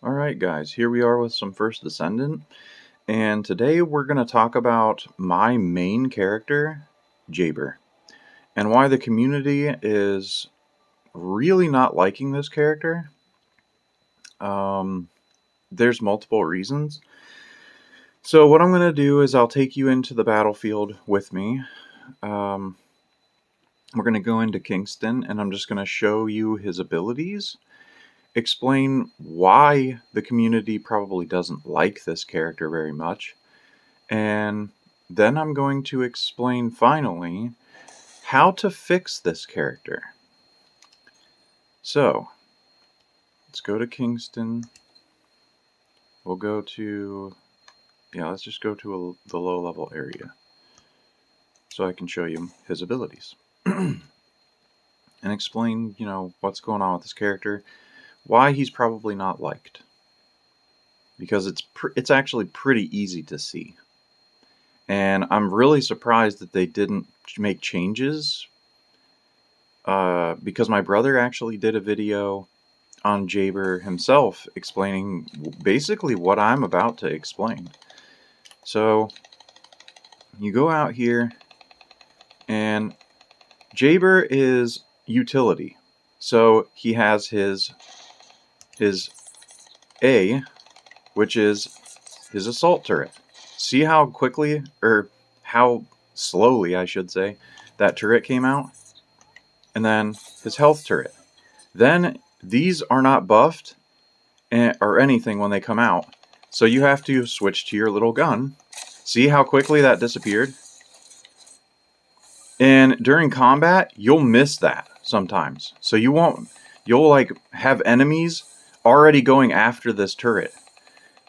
Alright guys, here we are with some First Descendant, and today we're going to talk about my main character, Jayber, and why the community is really not liking this character. There's multiple reasons. So what I'm going to do is I'll take you into the battlefield with me. We're going to go into Kingston, and I'm just going to show you his abilities, explain why the community probably doesn't like this character very much, and then I'm going to explain finally how to fix this character. So let's go to Kingston. We'll go to, let's just go to the low level area so I can show you his abilities and explain, what's going on with this character, why he's probably not liked, because it's actually pretty easy to see. And I'm really surprised that they didn't make changes, because my brother actually did a video on Jayber himself explaining basically what I'm about to explain. So you go out here, and Jayber is utility. So he has his A, which is his assault turret. See how quickly, or how slowly I should say, that turret came out? And then his health turret. Then these are not buffed or anything when they come out, so you have to switch to your little gun. See how quickly that disappeared? And during combat, you'll miss that sometimes. So you'll like have enemies already going after this turret,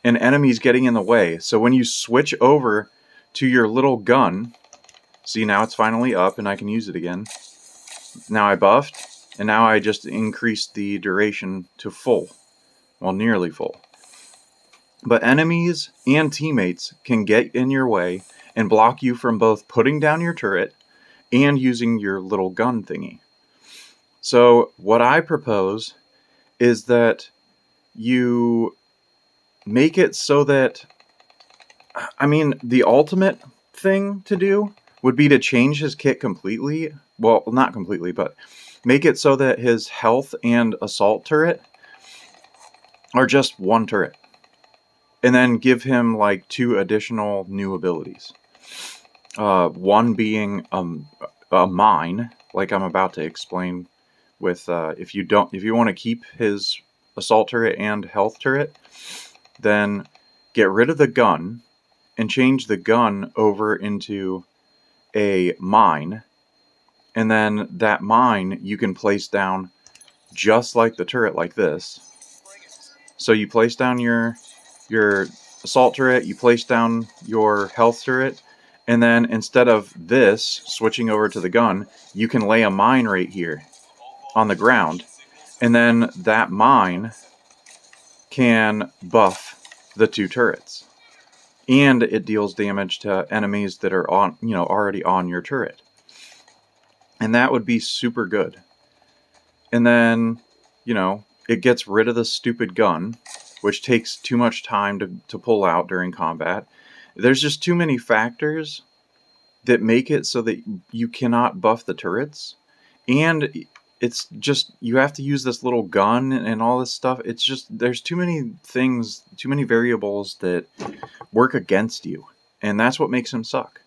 and enemies getting in the way. So when you switch over to your little gun, see, now it's finally up and I can use it again. Now I buffed, and now I just increased the duration to full. Well, nearly full. But enemies and teammates can get in your way and block you from both putting down your turret and using your little gun thingy. So what I propose is that you make it so that, the ultimate thing to do would be to change his kit completely. Well, not completely, but make it so that his health and assault turret are just one turret. And then give him like 2 additional new abilities. One being a mine, like I'm about to explain. With if you want to keep his assault turret and health turret, then get rid of the gun and change the gun over into a mine, and then that mine you can place down just like the turret, like this. So you place down your assault turret, you place down your health turret, and then instead of this switching over to the gun, you can lay a mine right here on the ground, and then that mine can buff the 2 turrets, and it deals damage to enemies that are on, already on your turret, and that would be super good. And then, it gets rid of the stupid gun, which takes too much time to pull out during combat. There's just too many factors that make it so that you cannot buff the turrets, and it's just, you have to use this little gun and all this stuff. It's just, there's too many things, too many variables that work against you, and that's what makes him suck.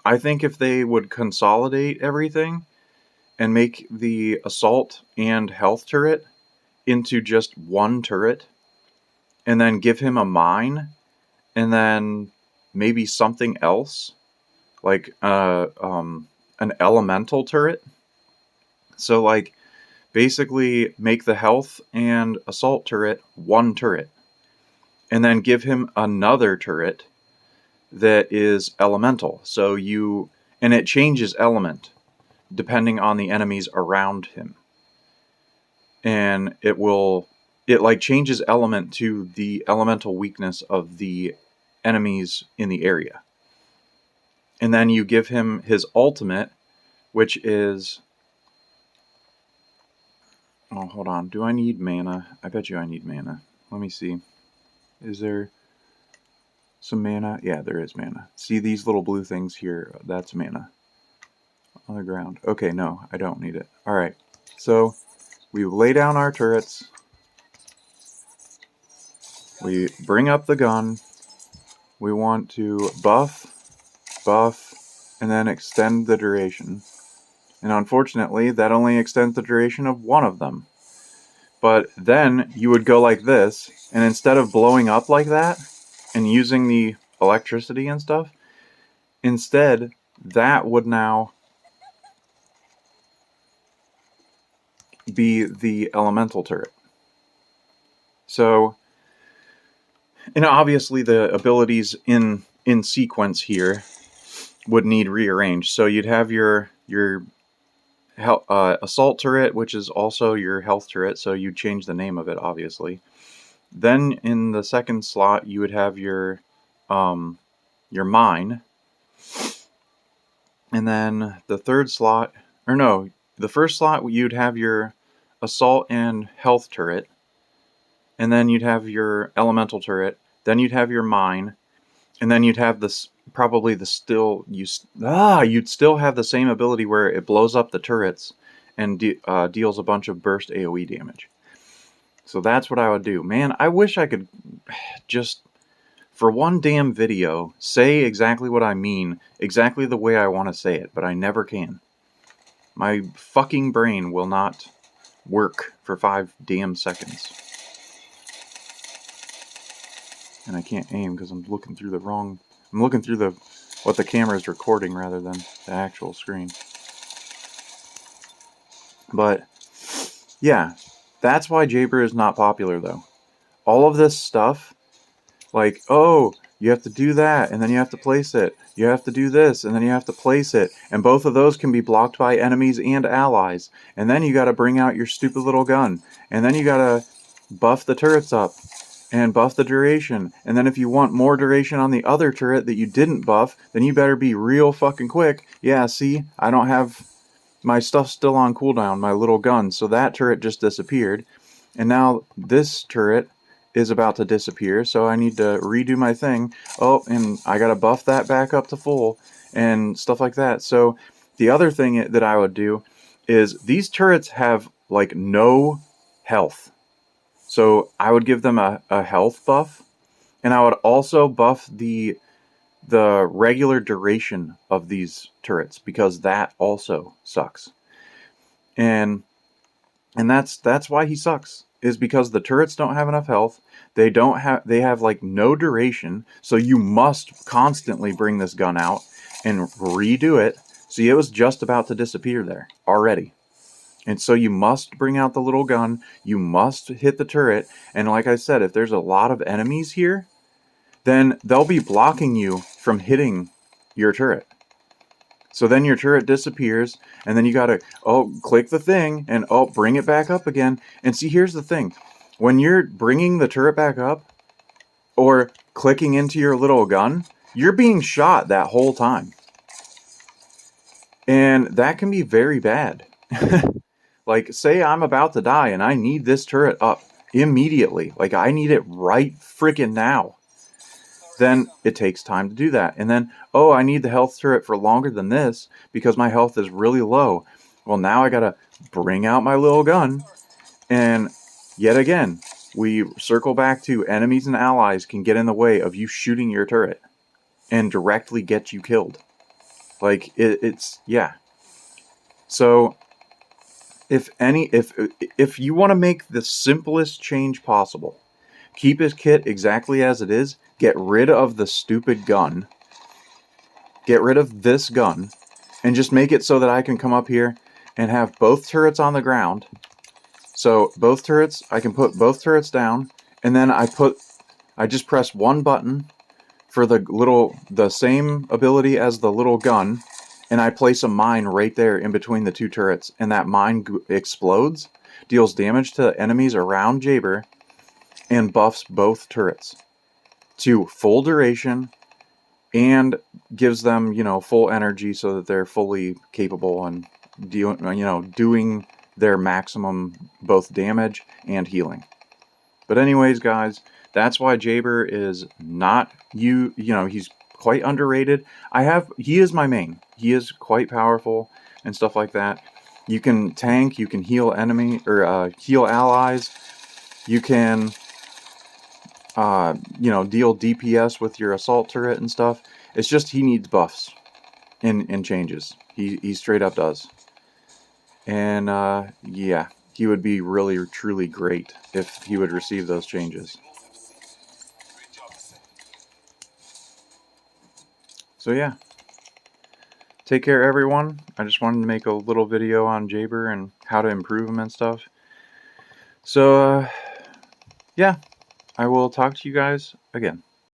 I think if they would consolidate everything and make the assault and health turret into just one turret, and then give him a mine, and then maybe something else, like an elemental turret. So like basically make the health and assault turret one turret, and then give him another turret that is elemental. So and it changes element depending on the enemies around him. And it like changes element to the elemental weakness of the enemies in the area. And then you give him his ultimate, which is Oh, hold on. Do I need mana? I bet you I need mana. Let me see. Is there some mana? Yeah, there is mana. See these little blue things here? That's mana. On the ground. Okay, no, I don't need it. Alright, so we lay down our turrets. We bring up the gun. We want to buff, and then extend the duration. And unfortunately, that only extends the duration of one of them. But then you would go like this, and instead of blowing up like that and using the electricity and stuff, instead that would now be the elemental turret. So, and obviously the abilities in sequence here would need rearranged. So you'd have your assault turret, which is also your health turret, so you'd change the name of it, obviously. Then in the second slot, you would have your mine. And then the third slot, or no, the first slot, you'd have your assault and health turret. And then you'd have your elemental turret. Then you'd have your mine. And then you'd have this, probably the still, you'd still have the same ability where it blows up the turrets and deals a bunch of burst AoE damage. So that's what I would do. Man, I wish I could just, for one damn video, say exactly what I mean, exactly the way I want to say it, but I never can. My fucking brain will not work for 5 damn seconds. And I can't aim because I'm looking through what the camera is recording rather than the actual screen. But yeah, that's why Jayber is not popular though. All of this stuff, like, oh, you have to do that and then you have to place it. You have to do this and then you have to place it. And both of those can be blocked by enemies and allies. And then you gotta bring out your stupid little gun. And then you gotta buff the turrets up. And buff the duration. And then if you want more duration on the other turret that you didn't buff, then you better be real fucking quick. Yeah, see? I don't have my stuff still on cooldown, my little gun. So that turret just disappeared. And now this turret is about to disappear. So I need to redo my thing. Oh, and I gotta buff that back up to full. And stuff like that. So the other thing that I would do is these turrets have like no health. So I would give them a health buff, and I would also buff the regular duration of these turrets because that also sucks. And that's why he sucks, is because the turrets don't have enough health. They have like no duration, so you must constantly bring this gun out and redo it. See, it was just about to disappear there already. And so you must bring out the little gun, you must hit the turret, and like I said, if there's a lot of enemies here, then they'll be blocking you from hitting your turret. So then your turret disappears, and then you gotta, click the thing, and bring it back up again. And see, here's the thing. When you're bringing the turret back up, or clicking into your little gun, you're being shot that whole time. And that can be very bad. Like, say I'm about to die and I need this turret up immediately. Like, I need it right freaking now. Then it takes time to do that. And then, I need the health turret for longer than this because my health is really low. Well, now I gotta bring out my little gun. And yet again, we circle back to enemies and allies can get in the way of you shooting your turret and directly get you killed. Like, it's yeah. So if you want to make the simplest change possible, keep his kit exactly as it is, get rid of the stupid gun, get rid of this gun, and just make it so that I can come up here and have both turrets on the ground. So both turrets, I can put both turrets down, and then I just press one button for the same ability as the little gun, and I place a mine right there in between the two turrets, and that mine explodes, deals damage to enemies around Jayber, and buffs both turrets to full duration, and gives them, full energy so that they're fully capable and doing their maximum both damage and healing. But anyways, guys, that's why Jayber is not you know, he's quite underrated. He is my main. He is quite powerful and stuff like that. You can tank, you can heal enemy or heal allies. You can deal DPS with your assault turret and stuff. It's just he needs buffs and changes. He straight up does. And yeah, he would be really truly great if he would receive those changes. So yeah, take care everyone. I just wanted to make a little video on Jayber and how to improve him and stuff. So yeah, I will talk to you guys again.